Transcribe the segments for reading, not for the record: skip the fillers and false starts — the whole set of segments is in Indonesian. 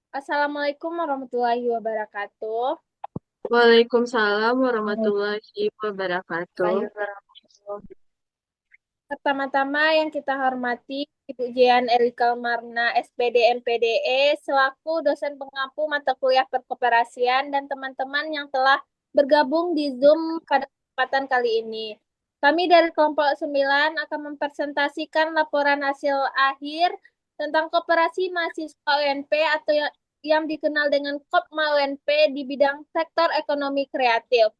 Assalamualaikum warahmatullahi wabarakatuh. Waalaikumsalam warahmatullahi wabarakatuh. Pertama-tama yang kita hormati Ibu Jian Erika Marna SPD MPDE selaku dosen pengampu mata kuliah perkoperasian dan teman-teman yang telah bergabung di Zoom pada kesempatan kali ini. Kami dari kelompok 9 akan mempresentasikan laporan hasil akhir tentang koperasi mahasiswa UNP atau yang dikenal dengan KOPMA UNP di bidang sektor ekonomi kreatif.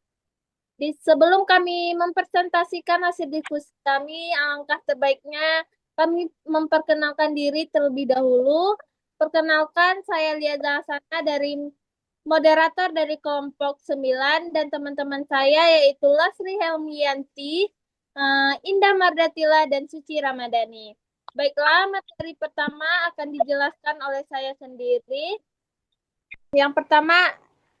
Sebelum kami mempresentasikan hasil diskusi kami, alangkah terbaiknya kami memperkenalkan diri terlebih dahulu. Perkenalkan, saya Lia Zahsana dari moderator dari kelompok 9 dan teman-teman saya yaitu Lasri Helmianti, Indah Mardatila, dan Suci Ramadhani. Baiklah, materi pertama akan dijelaskan oleh saya sendiri. Yang pertama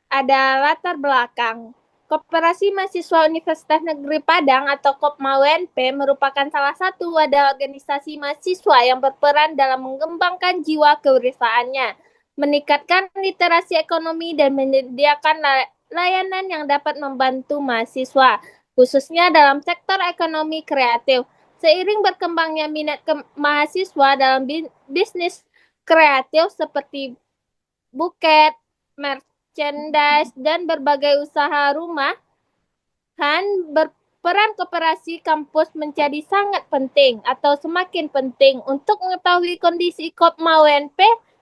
ada latar belakang. Koperasi Mahasiswa Universitas Negeri Padang atau KOPMA UNP merupakan salah satu wadah organisasi mahasiswa yang berperan dalam mengembangkan jiwa kewirausahaannya, meningkatkan literasi ekonomi dan menyediakan layanan yang dapat membantu mahasiswa, khususnya dalam sektor ekonomi kreatif. Seiring berkembangnya minat mahasiswa dalam bisnis kreatif seperti buket, merchandise, dan berbagai usaha rumahan berperan koperasi kampus menjadi sangat penting atau semakin penting untuk mengetahui kondisi KOPMA UNP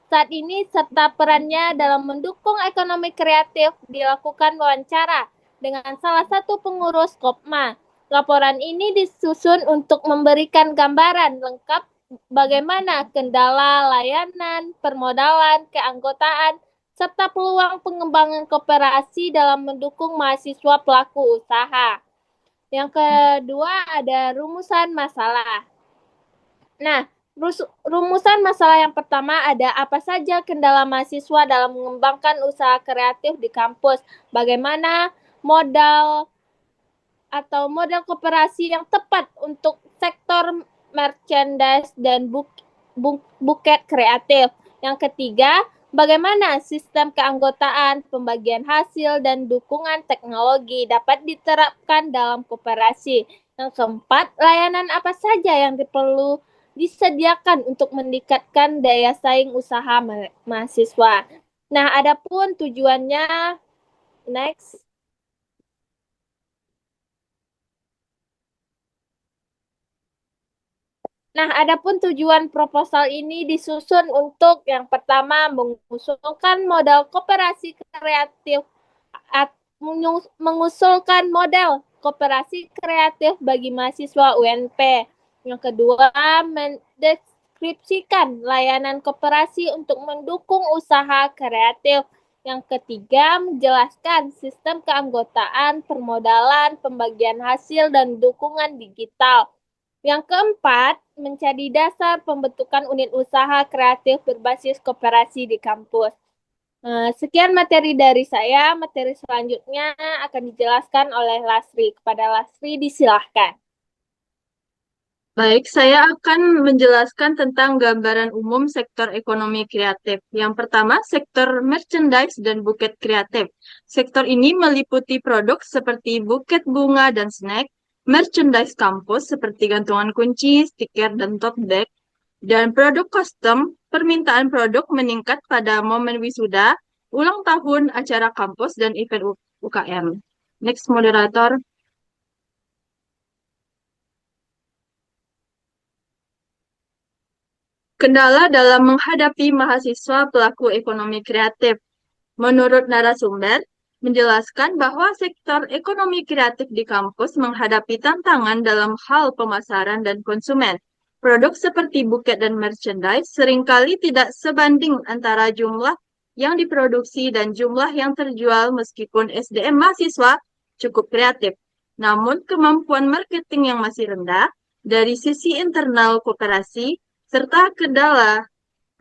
saat ini serta perannya dalam mendukung ekonomi kreatif dilakukan wawancara dengan salah satu pengurus KOPMA. Laporan ini disusun untuk memberikan gambaran lengkap bagaimana kendala layanan, permodalan, keanggotaan, serta peluang pengembangan koperasi dalam mendukung mahasiswa pelaku usaha. Yang kedua ada rumusan masalah. Nah, rumusan masalah yang pertama ada apa saja kendala mahasiswa dalam mengembangkan usaha kreatif di kampus, bagaimana modal atau model koperasi yang tepat untuk sektor merchandise dan buket kreatif. Yang ketiga, bagaimana sistem keanggotaan, pembagian hasil, dan dukungan teknologi dapat diterapkan dalam koperasi. Yang keempat, layanan apa saja yang perlu disediakan untuk meningkatkan daya saing usaha mahasiswa. Nah, adapun tujuannya, next. Nah, adapun tujuan proposal ini disusun untuk yang pertama mengusulkan modal koperasi kreatif mengusulkan model koperasi kreatif bagi mahasiswa UNP. Yang kedua, mendeskripsikan layanan koperasi untuk mendukung usaha kreatif. Yang ketiga, menjelaskan sistem keanggotaan, permodalan, pembagian hasil, dan dukungan digital. Yang keempat, menjadi dasar pembentukan unit usaha kreatif berbasis koperasi di kampus. Sekian materi dari saya. Materi selanjutnya akan dijelaskan oleh Lasri. Kepada Lasri, disilahkan. Baik, saya akan menjelaskan tentang gambaran umum sektor ekonomi kreatif. Yang pertama, sektor merchandise dan buket kreatif. Sektor ini meliputi produk seperti buket bunga dan snack, merchandise kampus seperti gantungan kunci, stiker, dan tote bag, dan produk custom. Permintaan produk meningkat pada momen wisuda, ulang tahun, acara kampus, dan event UKM. Next, moderator. Kendala dalam menghadapi mahasiswa pelaku ekonomi kreatif. Menurut narasumber, menjelaskan bahwa sektor ekonomi kreatif di kampus menghadapi tantangan dalam hal pemasaran dan konsumen. Produk seperti buket dan merchandise seringkali tidak sebanding antara jumlah yang diproduksi dan jumlah yang terjual meskipun SDM mahasiswa cukup kreatif. Namun kemampuan marketing yang masih rendah dari sisi internal koperasi serta kendala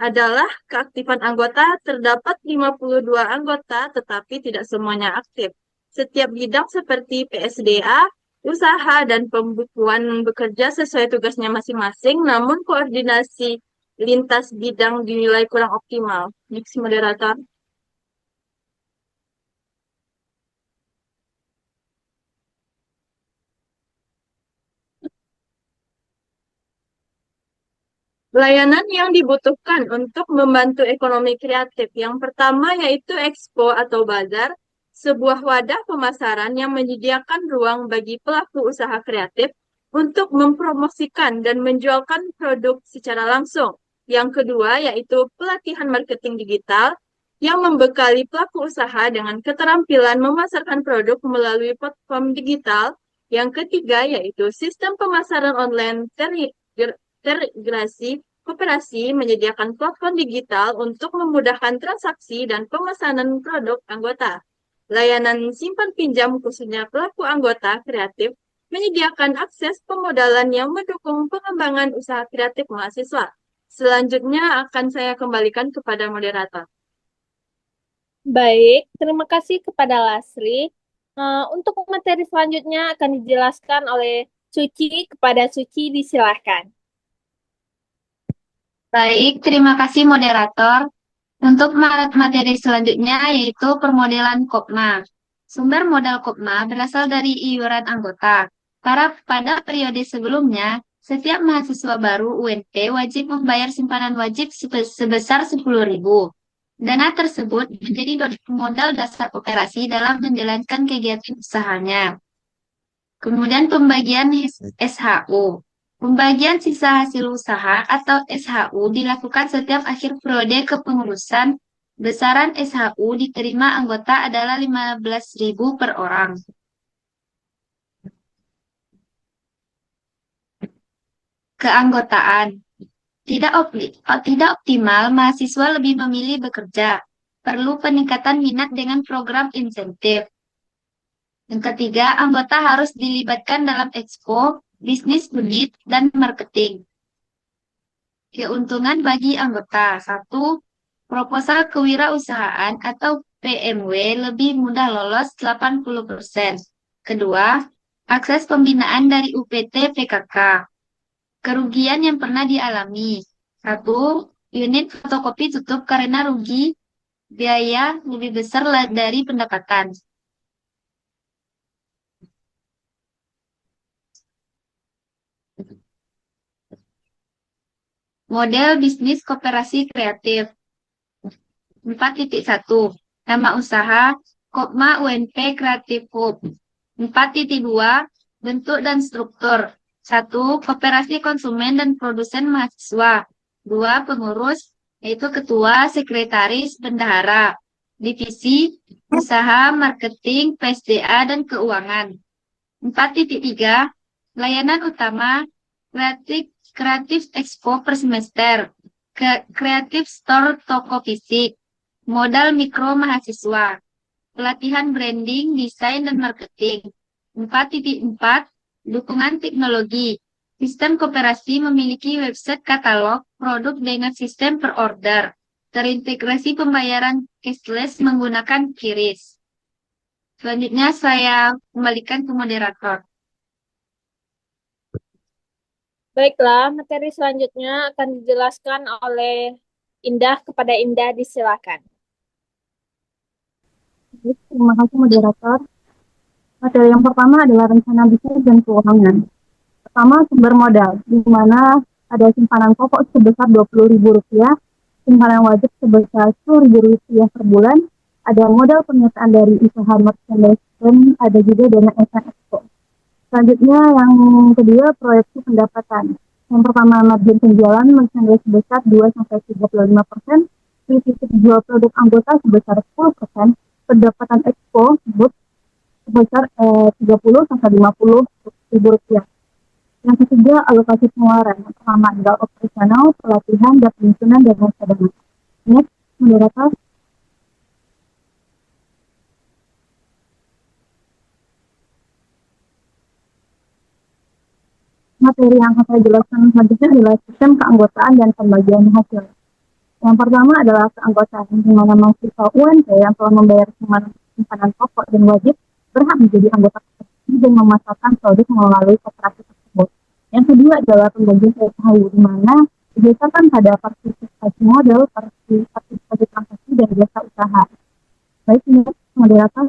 adalah keaktifan anggota terdapat 52 anggota tetapi tidak semuanya aktif. Setiap bidang seperti PSDA, usaha dan pembukuan bekerja sesuai tugasnya masing-masing namun koordinasi lintas bidang dinilai kurang optimal. Next, moderator. Layanan yang dibutuhkan untuk membantu ekonomi kreatif. Yang pertama yaitu Expo atau Bazar, sebuah wadah pemasaran yang menyediakan ruang bagi pelaku usaha kreatif untuk mempromosikan dan menjualkan produk secara langsung. Yang kedua yaitu pelatihan marketing digital yang membekali pelaku usaha dengan keterampilan memasarkan produk melalui platform digital. Yang ketiga yaitu sistem pemasaran online terintegrasi koperasi menyediakan platform digital untuk memudahkan transaksi dan pemesanan produk anggota. Layanan simpan pinjam khususnya pelaku anggota kreatif menyediakan akses pemodalan yang mendukung pengembangan usaha kreatif mahasiswa. Selanjutnya akan saya kembalikan kepada moderator. Baik, terima kasih kepada Lasri. Untuk materi selanjutnya akan dijelaskan oleh Suci. Kepada Suci, disilahkan. Baik, terima kasih moderator. Untuk materi selanjutnya yaitu permodelan Kopma. Sumber modal Kopma berasal dari iuran anggota. Pada periode sebelumnya, setiap mahasiswa baru UNP wajib membayar simpanan wajib sebesar 10.000. Dana tersebut menjadi modal dasar operasi dalam menjalankan kegiatan usahanya. Kemudian pembagian SHU. Pembagian sisa hasil usaha atau SHU dilakukan setiap akhir periode kepengurusan. Besaran SHU diterima anggota adalah 15.000 per orang. Keanggotaan. Tidak optimal, mahasiswa lebih memilih bekerja. Perlu peningkatan minat dengan program insentif. Yang ketiga, anggota harus dilibatkan dalam expo, bisnis unit, dan marketing. Keuntungan bagi anggota. 1. Proposal kewirausahaan atau PMW lebih mudah lolos 80%. Kedua, akses pembinaan dari UPT PKK. Kerugian yang pernah dialami. 1. Unit fotokopi tutup karena rugi biaya lebih besar dari pendapatan. Model bisnis koperasi kreatif. 4.1. Nama usaha Kopma UNP Creative Hub. 4.2. Bentuk dan struktur. 1. Koperasi konsumen dan produsen mahasiswa. 2. Pengurus, yaitu ketua, sekretaris, bendahara. Divisi, usaha, marketing, PSDA, dan keuangan. 4.3. Layanan utama Kreatif Expo per semester. Kreatif Store toko fisik. Modal mikro mahasiswa. Pelatihan branding, desain, dan marketing. 4.4. Dukungan teknologi. Sistem koperasi memiliki website katalog produk dengan sistem per order. Terintegrasi pembayaran cashless menggunakan QRIS. Selanjutnya saya kembalikan ke moderator. Baiklah, materi selanjutnya akan dijelaskan oleh Indah. Kepada Indah, disilakan. Terima kasih moderator. Materi yang pertama adalah rencana bisnis dan keuangan. Pertama, sumber modal, di mana ada simpanan pokok sebesar Rp20.000, simpanan wajib sebesar Rp10.000 per bulan, ada modal pernyataan dari usaha merchandise, dan ada juga dana event expo. Selanjutnya, yang kedua, proyeksi pendapatan. Yang pertama, margin penjualan merchandise sebesar 2-35%, selisih jual produk anggota sebesar 10%, pendapatan expo sebesar 30-50 ribu rupiah. Yang ketiga, alokasi pengeluaran. Yang pertama adalah operasional, pelatihan, dan penyusunan dana cadangan. Next, moderator. Materi yang akan saya jelaskan selanjutnya adalah sistem keanggotaan dan pembagian hasil. Yang pertama adalah keanggotaan, di mana mahasiswa UNP yang telah membayar simpanan pokok dan wajib berhak menjadi anggota koperasi dan memasarkan produk melalui koperasi tersebut. Yang kedua adalah pembagian SHU, di mana Berdasarkan pada partisipasi model, partisipasi transaksi, dan jasa usaha. Baik, ini moderator.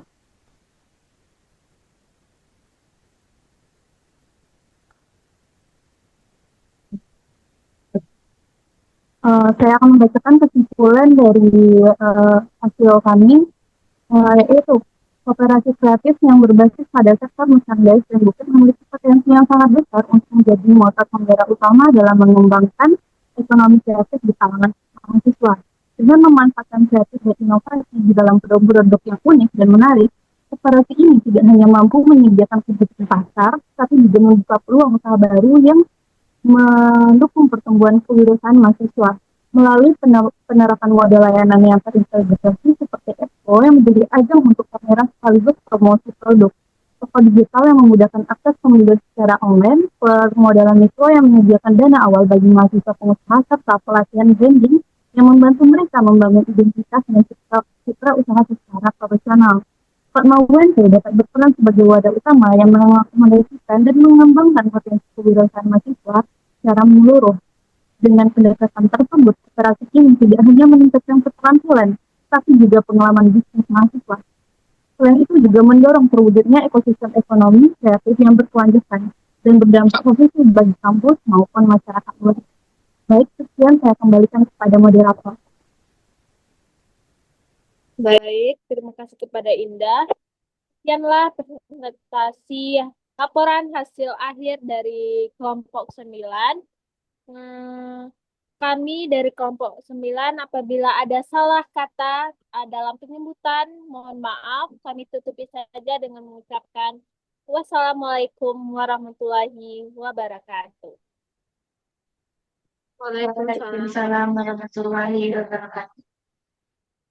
Saya akan membacakan kesimpulan dari hasil kami, yaitu kooperasi kreatif yang berbasis pada sektor merchandise dan buku memiliki potensi yang sangat besar untuk menjadi motor penggerak utama dalam mengembangkan ekonomi kreatif di kalangan mahasiswa. Dengan memanfaatkan kreatif dan inovasi di dalam produk-produk yang unik dan menarik, kooperasi ini tidak hanya mampu menyediakan kebutuhan pasar, tapi juga membuka peluang usaha baru yang mendukung pertumbuhan kewirausahaan mahasiswa melalui penerapan model layanan yang terintegrasi seperti Expo yang menjadi ajang untuk pameran sekaligus promosi produk, toko digital yang memudahkan akses pembelian secara online, permodalan mikro yang menyediakan dana awal bagi mahasiswa pengusaha, serta pelatihan branding yang membantu mereka membangun identitas dan citra usaha secara profesional. Fatma UNT dapat berperan sebagai wadah utama yang mengakomodasikan dan mengembangkan potensi kewirausahaan mahasiswa secara menyeluruh. Dengan pendekatan tersebut, kooperasi ini tidak hanya meningkatkan keterampilan, tapi juga pengalaman bisnis mahasiswa. Selain itu juga mendorong terwujudnya ekosistem ekonomi kreatif yang berkelanjutan dan berdampak positif bagi kampus maupun masyarakat luas. Baik, sekian saya kembalikan kepada moderator. Baik, terima kasih kepada Indah. Sekianlah presentasi laporan hasil akhir dari kelompok 9. Kami dari kelompok 9, apabila ada salah kata dalam penyebutan, mohon maaf. Kami tutupi saja dengan mengucapkan wassalamualaikum warahmatullahi wabarakatuh. Waalaikumsalam warahmatullahi wabarakatuh.